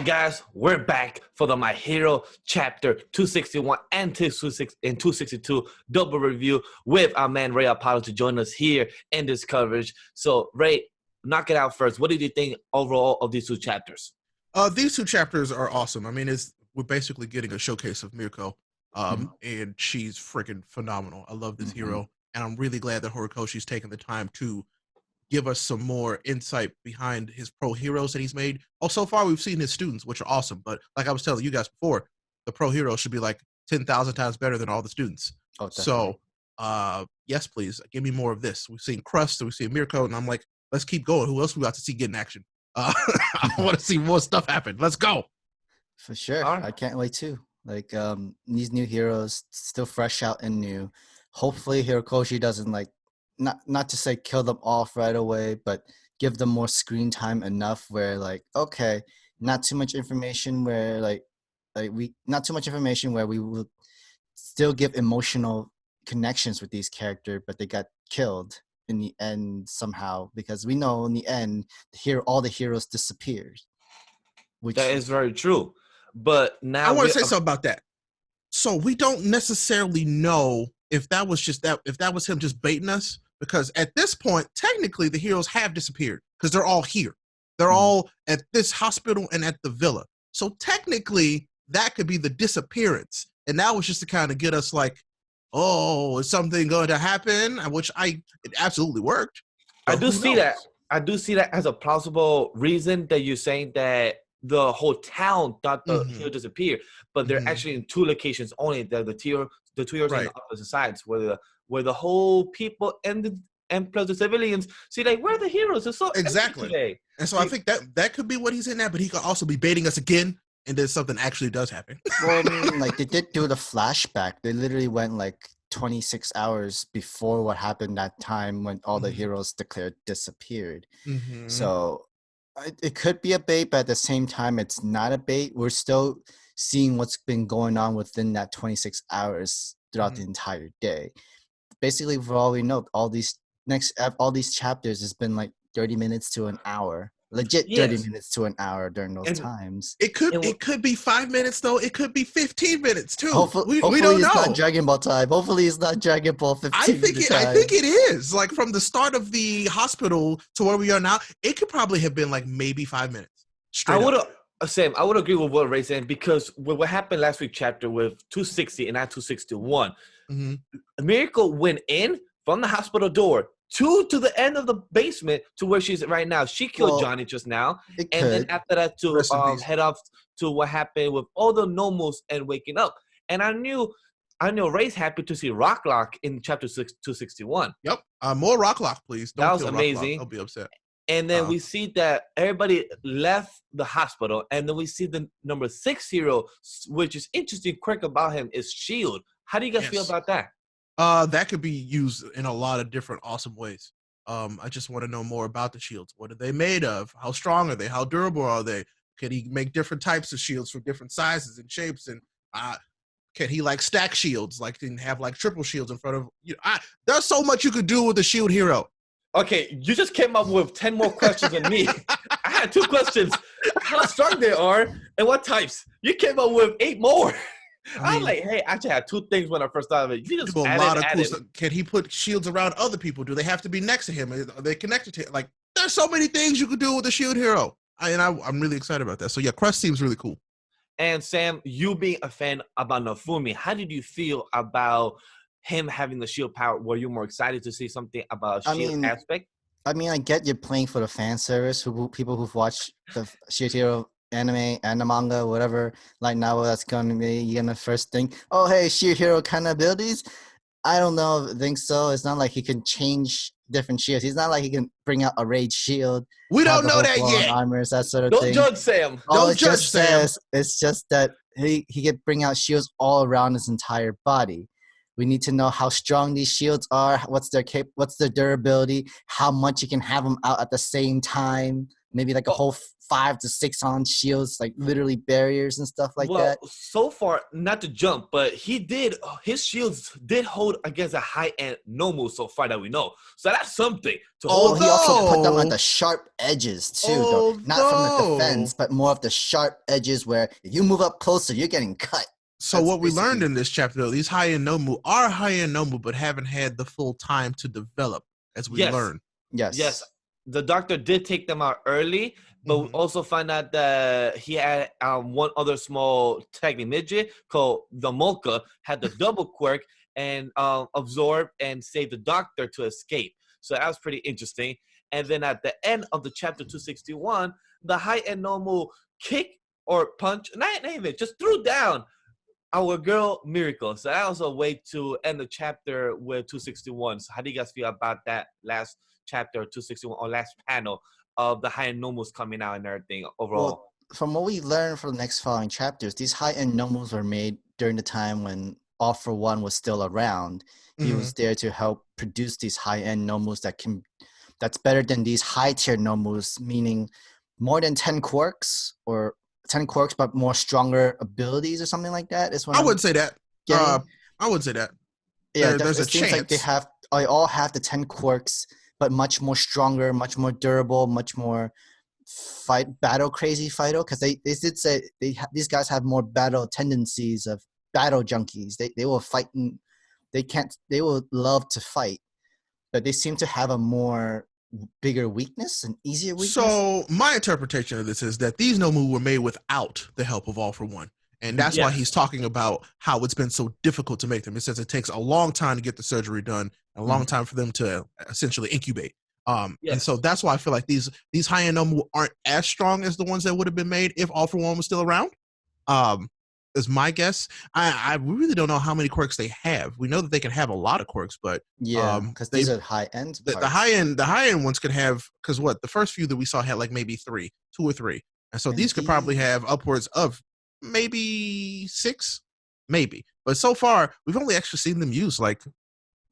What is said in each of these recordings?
right, guys, we're back for the My Hero chapter 261 and 262 double review with our man RayApollo to join us here in this coverage. So, Ray, knock it out first. What did you think overall of these two chapters? These two chapters are awesome. I mean, we're basically getting a showcase of Mirko, and she's freaking phenomenal. I love this hero, and I'm really glad that Horikoshi's taken the time to give us some more insight behind his pro heroes that he's made. Oh, so far we've seen his students, which are awesome. But like I was telling you guys before, the pro heroes should be like 10,000 times better than all the students. Oh, definitely. So, yes, please give me more of this. We've seen Crust, we've seen Mirko, and I'm like, let's keep going. Who else we got to see get in action? I want to see more stuff happen. Let's go. For sure. Right. I can't wait too. Like these new heroes, still fresh out and new. Hopefully Horikoshi doesn't like not to say kill them off right away, but give them more screen time enough where like, okay, not too much information where not too much information where we will still give emotional connections with these characters, but they got killed in the end somehow, because we know in the end all the heroes disappeared. That is very true. But now I want to say something about that. So we don't necessarily know if that was him just baiting us, because at this point, technically the heroes have disappeared because they're all here. They're all at this hospital and at the villa. So technically that could be the disappearance. And that was just to kind of get us like, oh, is something going to happen? Which it absolutely worked. I do see that. I do see that as a plausible reason that you're saying that the whole town thought the hero disappeared, but they're actually in two locations only. The two heroes on the opposite sides, where the whole people and plus the civilians see like, where are the heroes? It's so exactly today. And so I think that could be what he's in there, but he could also be baiting us again, and then something actually does happen. Well, I mean, like they did do the flashback. They literally went like 26 hours before what happened that time when all the heroes declared disappeared. So it could be a bait, but at the same time, it's not a bait. We're still seeing what's been going on within that 26 hours throughout the entire day. Basically, for all we know, all these chapters has been like 30 minutes to an hour. Legit 30 minutes to an hour during those times. It could be 5 minutes though. It could be 15 minutes too. Hopefully we don't know. It's not Dragon Ball time. Hopefully it's not Dragon Ball 15 I think it is. Like from the start of the hospital to where we are now, it could probably have been like maybe 5 minutes. I would agree with what Ray's saying, because what happened last week chapter with 260 and not 261, Mirko went in from the hospital door to the end of the basement to where she's right now. She killed Johnny just now. And then after that to head off to what happened with all the Nomus and waking up. And I knew Ray's happy to see Rocklock in chapter 261. Yep. More Rocklock, please. That was amazing. I'll be upset. And then we see that everybody left the hospital. And then we see the number 6 hero, which is interesting quirk about him is Shield. How do you guys feel about that? That could be used in a lot of different awesome ways. I just want to know more about the shields. What are they made of? How strong are they? How durable are they? Can he make different types of shields for different sizes and shapes? And can he like stack shields, like and have like triple shields in front of you? There's so much you could do with the shield hero. Okay, you just came up with 10 more questions than me. I had 2 questions: how strong they are and what types. You came up with 8 more. I was like, hey, I actually had 2 things when I first thought of it. You just added. Can he put shields around other people? Do they have to be next to him? Are they connected to him? Like, there's so many things you could do with the shield hero. I'm really excited about that. So yeah, Crest seems really cool. And Sam, you being a fan about Nofumi, how did you feel about him having the shield power? Were you more excited to see something about a shield aspect? I mean, I get you're playing for the fan service, people who've watched the Shield Hero anime and the manga, whatever, like now that's going to be, you're going to first think, oh, hey, Shield Hero kind of abilities. I don't know, I think so. It's not like he can change different shields. He's not like he can bring out a rage shield. We don't know that yet. Armors, that sort of Don't thing. judge Sam. Don't judge Sam. It's just that he can bring out shields all around his entire body. We need to know how strong these shields are, what's their durability, how much you can have them out at the same time. maybe like a whole 5 to 6 on shields, like literally barriers and stuff like that. So far, not to jump, but his shields did hold against a high-end Nomus so far that we know. So that's something to hold. He also put them on the sharp edges too, though. Not from the defense, but more of the sharp edges where if you move up closer, you're getting cut. So what we learned in this chapter, though, these high-end Nomu are high-end Nomu, but haven't had the full time to develop, as we learn. Yes. The doctor did take them out early, but we also find out that he had one other small tiny midget called the Molka had the double quirk and absorb and save the doctor to escape. So that was pretty interesting. And then at the end of the chapter 261, the high-end Nomu kick or punch, not even, just threw down our girl Mirko. So that was a way to end the chapter with 261. So how do you guys feel about that last chapter 261 or last panel of the high-end Nomus coming out and everything overall? Well, from what we learned from the next following chapters, these high-end Nomus were made during the time when All for One was still around. He was there to help produce these high-end Nomus that's better than these high-tier Nomus, meaning more than 10 quirks or 10 quirks, but more stronger abilities or something like that. Is what I wouldn't say that. I wouldn't say that. Yeah, there's a chance. Like they all have the 10 quirks, but much more stronger, much more durable, much more battle crazy fighter. Because they did say these guys have more battle tendencies of battle junkies. They will fight. They will love to fight, but they seem to have a more bigger weakness, an easier weakness. So my interpretation of this is that these Nomu were made without the help of All for One. And that's why he's talking about how it's been so difficult to make them. It says it takes a long time to get the surgery done, a long time for them to essentially incubate. And so that's why I feel like these high-end Nomu aren't as strong as the ones that would have been made if All for One was still around. Is my guess. I really don't know how many quirks they have. We know that they can have a lot of quirks, but because these are high end. The high end ones could have, because the first few that we saw had like maybe 2 or 3, and so these could probably have upwards of maybe 6, maybe. But so far, we've only actually seen them use like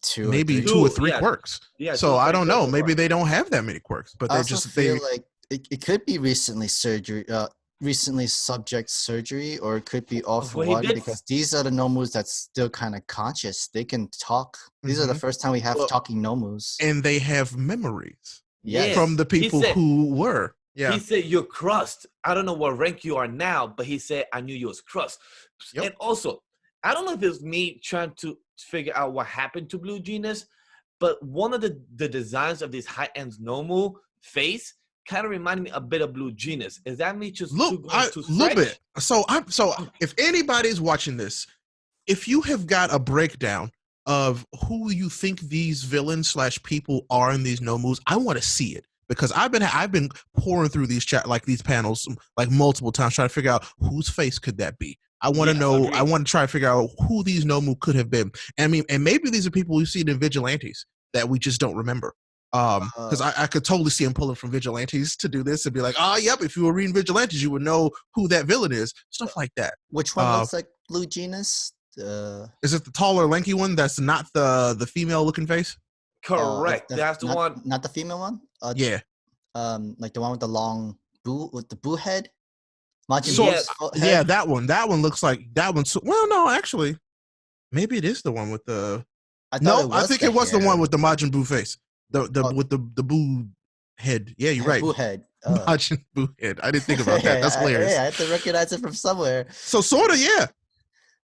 2 or 3 quirks. Yeah. So I don't know. Maybe they don't have that many quirks, but they just feel like it could be recently subject surgery, or it could be All for One, because these are the Nomus that's still kind of conscious. They can talk. These are the first time we have talking Nomus, and they have memories from the people who were. Yeah. He said, "You're crust. I don't know what rank you are now, but he said I knew you was crust." And also, I don't know if it's me trying to figure out what happened to Blue Genius, but one of the designs of these high-end Nomu face kind of reminded me a bit of Blue Genius. Is that me just a little bit? So if anybody's watching this, if you have got a breakdown of who you think these villains / people are in these Nomus, I want to see it, because I've been pouring through these these panels like multiple times trying to figure out whose face could that be. I want to know. I want to try to figure out who these Nomu could have been. And maybe these are people we've seen in Vigilantes that we just don't remember. Because I could totally see him pulling from Vigilantes to do this and be like, yep, if you were reading Vigilantes, you would know who that villain is. Stuff like that. Which one looks like Blue Genius? Is it the taller, lanky one that's not the female-looking face? Correct. That's the one. Not the female one? Yeah. Like the one with the long with the boo head? Yeah, that one. That one looks like that one. Well, no, actually, maybe it is the one with the. I think it was the one with the Majin Buu face. With the Buu head. Yeah, you're right. Buu head. Majin Buu head. I didn't think about that. That's hilarious. I had to recognize it from somewhere. So sort of, yeah.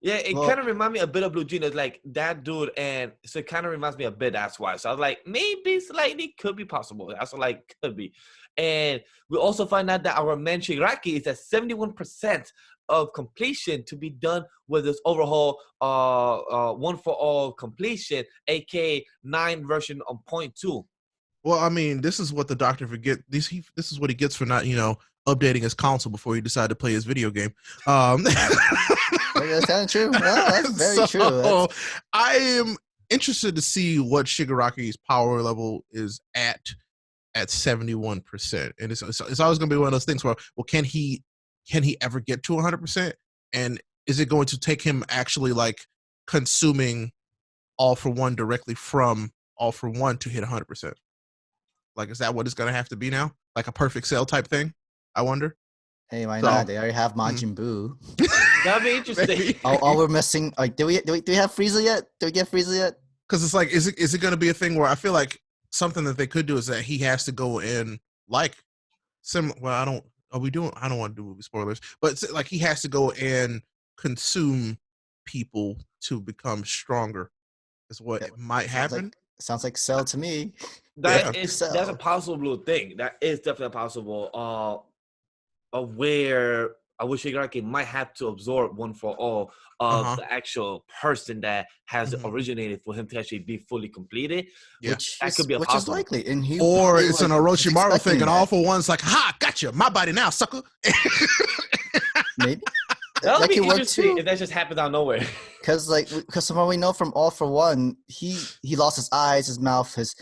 Yeah, it kind of reminds me a bit of Blue Genius, like that dude, and so it kind of reminds me a bit. That's why. So I was like, maybe slightly could be possible. That's like could be, and we also find out that our man Shiraki is at 71% of completion to be done with this overhaul, one for all completion, aka 9 version on 0.2. Well, I mean, this is what the doctor forget. This is what he gets for not, updating his console before he decided to play his video game. That's kind of true. No, that's very true. I am interested to see what Shigaraki's power level is at 71%, and it's always going to be one of those things where, well, can he ever get to 100%, and is it going to take him actually like consuming All for One directly from All for One to hit 100%? Like, is that what it's gonna have to be now? Like a perfect cell type thing? I wonder. Hey, why not? They already have Majin Buu. That'd be interesting. All we're missing, like, do we have Frieza yet? Do we get Frieza yet? Because it's like, is it going to be a thing where I feel like something that they could do is that he has to go in like well, I don't want to do movie spoilers, but like he has to go and consume people to become stronger. Is what it might happen. Sounds like Cell to me. That's a possible thing. That is definitely possible. Of where I wish Shigaraki might have to absorb one for all of the actual person that has originated for him to actually be fully completed. Yeah. That could be which is likely. And or it's an Orochimaru thing, and All For One's like, ha, gotcha, my body now, sucker. Maybe. That would be interesting if that just happens out of nowhere. Because from what we know from All For One, he lost his eyes, his mouth, his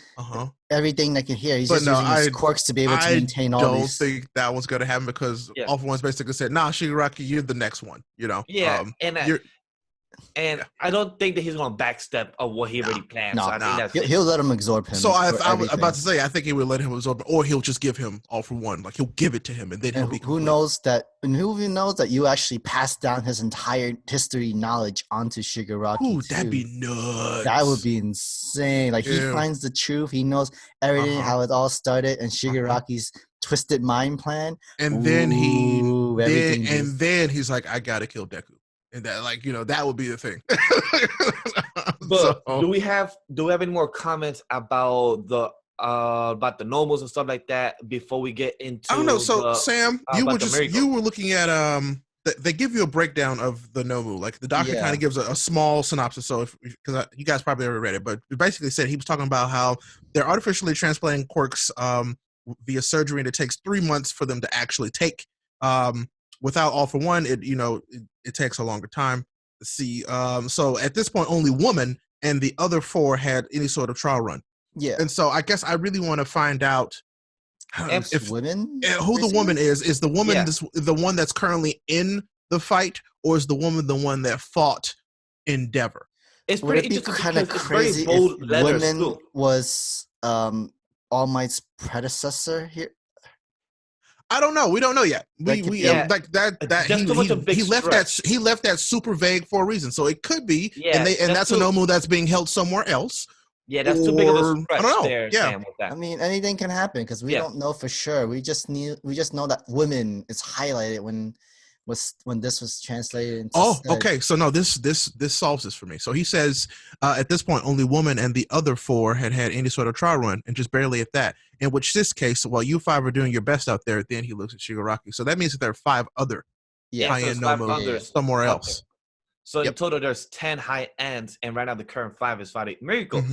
everything that can hear. He's just using his quirks to be able to maintain all these. I don't think that was going to happen because All For One's basically said, nah, Shigaraki, you're the next one, you know? Yeah, and I don't think that he's going to backstep of what he already planned. No, so I think that's he'll let him absorb him. So I was about to say, I think he would let him absorb, or he'll just give him All For One. Like, he'll give it to him, and then he'll be complete. Who knows that you actually passed down his entire history knowledge onto Shigaraki? Ooh, that'd be nuts. That would be insane. Like, he finds the truth. He knows everything, how it all started, and Shigaraki's twisted mind plan. And then then he's like, I gotta kill Deku. And that, like, you know, that would be the thing. But do we have any more comments about the Nomus and stuff like that before we get into? I don't know. So Sam, you were looking at they give you a breakdown of the Nomu. Like the doctor kind of gives a small synopsis. So because you guys probably already read it, but it basically said he was talking about how they're artificially transplanting quirks via surgery, and it takes 3 months for them to actually take. Without All For One, it takes a longer time to see. So at this point, only Woman and the other 4 had any sort of trial run. Yeah. And so I guess I really want to find out if women, who the woman is. Is the woman the one that's currently in the fight, or is the woman the one that fought Endeavor? It's pretty interesting kind of crazy if Women was All Might's predecessor here. I don't know. We don't know yet. He left that super vague for a reason. So it could be, and that's a Nomu that's being held somewhere else. Yeah, that's too big of a stretch. I don't know. There, Sam, with that. I mean, anything can happen because we don't know for sure. We just know that women is highlighted when this was translated into okay. So no, this solves this for me. So he says at this point only Woman and the other 4 had any sort of trial run, and just barely at that. In which this case, while you 5 are doing your best out there, then he looks at Shigaraki. So that means that there are 5 other high-end Nomu somewhere else. So in total, there's 10 high ends, and right now the current 5 is fighting Mirko.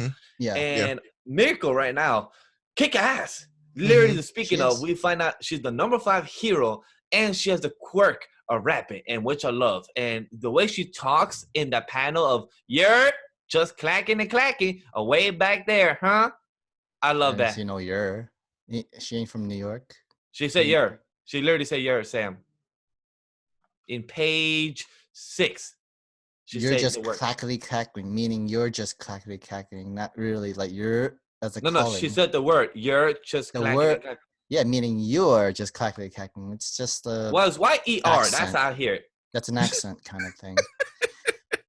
And Mirko right now, kick ass. Literally speaking of, we find out she's the number 5 hero, and she has the quirk of rapping, and which I love. And the way she talks in that panel of "You're just clacking and clacking away back there, huh?" I love that. You know, you're. She ain't from New York. She said "You're." She literally said "You're," Sam. In page 6. You're just clackety clacking, meaning you're just clackety clacking, not really like you're as a calling. No, she said the word. You're just clackety clacking. Yeah, meaning you're just clackety clacking. It's just a. Well, it's Y-E-R. That's out here. That's an accent kind of thing.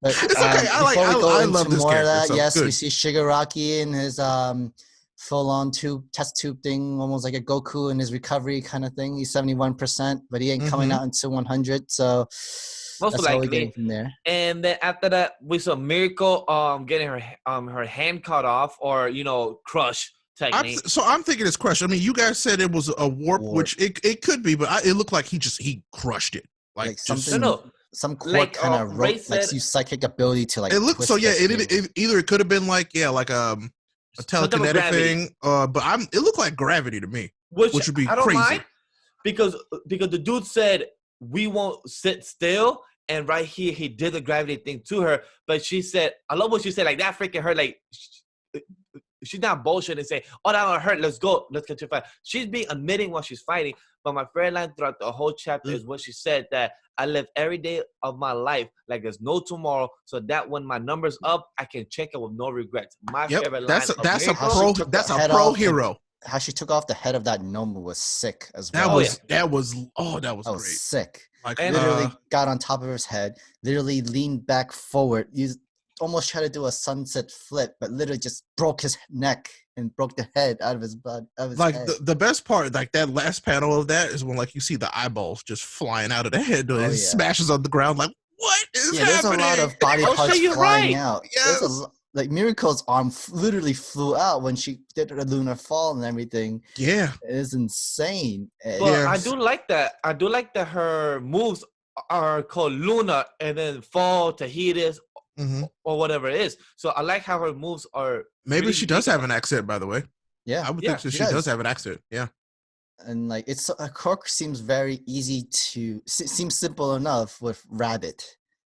But it's okay. I love this character. Yes, we see Shigaraki in his full-on test tube thing, almost like a Goku in his recovery kind of thing. He's 71%, but he ain't coming out until 100. So most likely from there. And then after that, we saw Mirko getting her hand cut off, or crush technique. I'm thinking it's crush. I mean, you guys said it was a warp. Which it could be, but it looked like he crushed it. Like something. Some quirk kind of like use psychic ability to like. It looked so. Yeah, it either it could have been like a telekinetic thing, but it looked like gravity to me, which would be crazy. Mind because the dude said we won't sit still, and right here he did the gravity thing to her, but she said, I love what she said, like that freaking hurt, like she's not bullshit and say, oh, that don't hurt, let's go, let's get to fight. She's being admitting while she's fighting, but my favorite line throughout the whole chapter is what she said, that I live every day of my life like there's no tomorrow, so that when my number's up, I can check it with no regrets. My favorite line. That's a pro hero. how she took off the head of that Nomu was sick as That well. was That was great. sick. Like literally got on top of his head, literally leaned back forward. You almost tried to do a sunset flip, but literally just broke his neck and broke the head out of his blood. The best part, like that last panel of that is when like you see the eyeballs just flying out of the head. And it smashes on the ground. Like, what is happening? There's a lot of body parts flying out. Yes. Like Mirko's arm literally flew out when she did her lunar fall and everything. Yeah, it is insane. But I do like that. I do like that her moves are called Luna and then fall to Tahitis or whatever it is. So I like how her moves are. Maybe really she does have an accent, by the way. Yeah, I would think so. She does have an accent. Yeah, and like it's a quirk seems very easy to seems simple enough with Rabbit.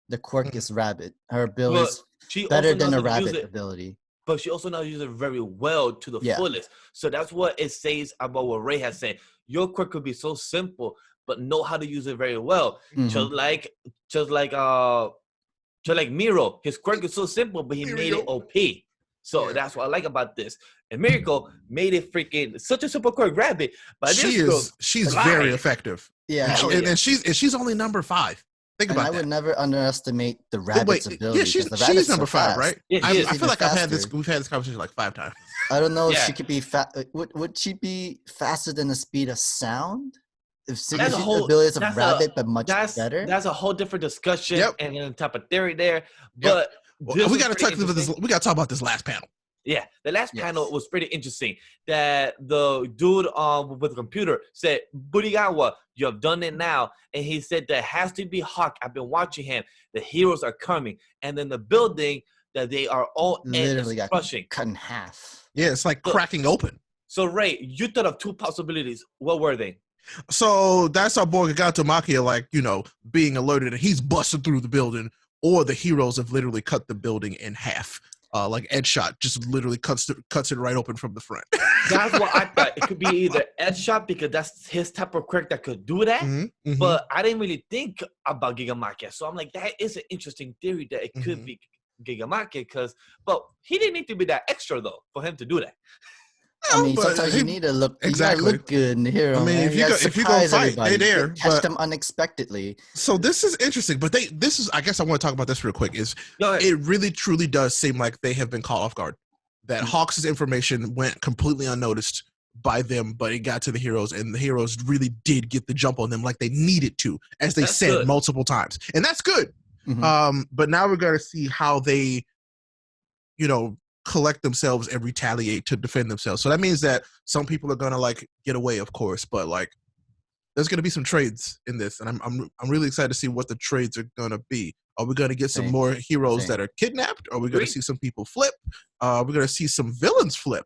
The quirk is Rabbit. Her ability is better than a Rabbit ability. But she also knows to use it very well to the fullest. So that's what it says about what Ray has said. Your quirk could be so simple, but know how to use it very well. Just like Miro. His quirk is so simple, but he made it OP. So that's what I like about this. And Mirko made it freaking such a simple quirk, Rabbit. But she's very effective. Yeah. And she's only number 5. Think about that. I would never underestimate the Rabbit's ability. Yeah, she's number 5, right? Yeah, I feel like we've had this conversation like 5 times. I don't know if she could be would she be faster than the speed of sound? If that's the abilities of Rabbit, but much better. That's a whole different discussion and then type of theory there. But we got to talk about this last panel. Yeah, the last panel was pretty interesting. That the dude with the computer said, "Burigawa, you have done it now." And he said, "There has to be Hawk. I've been watching him. The heroes are coming." And then the building that they are all literally got crushing, cut in half. Yeah, it's like cracking open. So Ray, you thought of 2 possibilities. What were they? So that's our boy Gagato Makia, like, being alerted and he's busted through the building, or the heroes have literally cut the building in half. Like Edshot just literally cuts it right open from the front. That's what I thought. It could be either Edshot because that's his type of quirk that could do that. But I didn't really think about Gigamakia. So I'm like, that is an interesting theory that it could be Gigamakia but he didn't need to be that extra though for him to do that. I mean, sometimes you need to look. Exactly. You gotta look good in the hero. I mean, if you go fight, they're there. Catch them unexpectedly. So this is interesting, but I guess I want to talk about this real quick. It really truly does seem like they have been caught off guard. That Hawks' information went completely unnoticed by them, but it got to the heroes, and the heroes really did get the jump on them like they needed to, as they said multiple times, and that's good. But now we're gonna see how they, collect themselves and retaliate to defend themselves. So that means that some people are gonna like get away, of course, but like there's gonna be some trades in this, and I'm really excited to see what the trades are gonna be. Are we gonna get some more heroes that are kidnapped? Are we gonna see some people flip? We're gonna see some villains flip.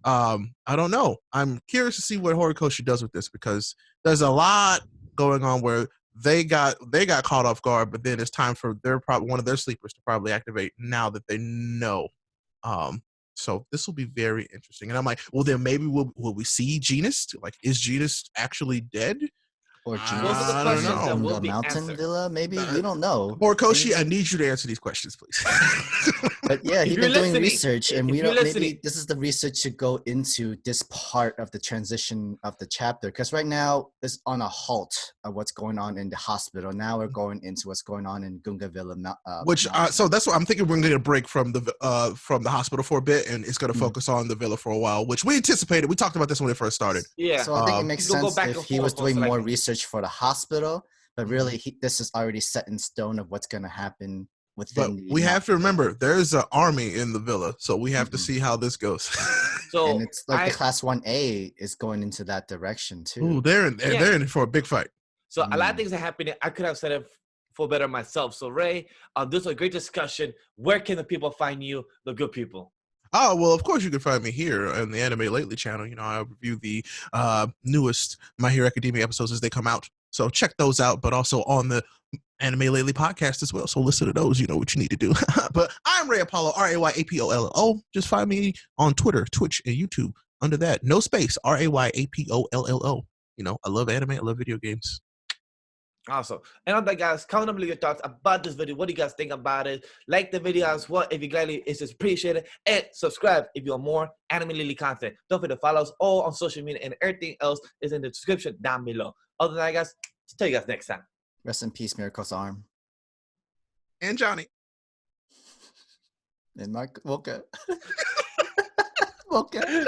I don't know. I'm curious to see what Horikoshi does with this, because there's a lot going on where they got caught off guard, but then it's time for one of their sleepers to probably activate now that they know. So this will be very interesting. And I'm like, well, then maybe will we see Genus? Like, is Genus actually dead? Or Genus I don't know. from the mountain villa? Maybe we don't know. Horikoshi, I need you to answer these questions, please. But yeah, he's been doing research, and we don't. Maybe this is the research to go into this part of the transition of the chapter, because right now it's on a halt of what's going on in the hospital. Now we're going into what's going on in Gunga Villa. So that's what I'm thinking. We're going to get a break from the hospital for a bit, and it's going to focus on the villa for a while, which we anticipated. We talked about this when it first started. Yeah. So I think it makes sense if he was doing more research for the hospital, but really this is already set in stone of what's going to happen within. But we have to remember there's an army in the villa, so we have to see how this goes. So and it's like the class 1A is going into that direction too. Ooh, they're in for a big fight. So a lot of things are happening. I could have said it for better myself. So Ray, this was a great discussion. Where can the people find you, the good people? Oh, well, of course you can find me here on the Anime Lately channel. I review the newest My Hero Academia episodes as they come out. So check those out, but also on the Anime Lately podcast as well. So listen to those, you know what you need to do. But I'm RayApollo, RayApollo. Just find me on Twitter, Twitch, and YouTube under that. No space, RayApollo. I love anime. I love video games. Awesome. And on that, guys, comment down below your thoughts about this video. What do you guys think about it? Like the video as well if you gladly, it's just appreciated. And subscribe if you want more Anime Lily content. Don't forget to follow us all on social media, and everything else is in the description down below. Other than that, guys, see you guys next time. Rest in peace, Mirko's arm. And Johnny. And Mark. Okay. Okay.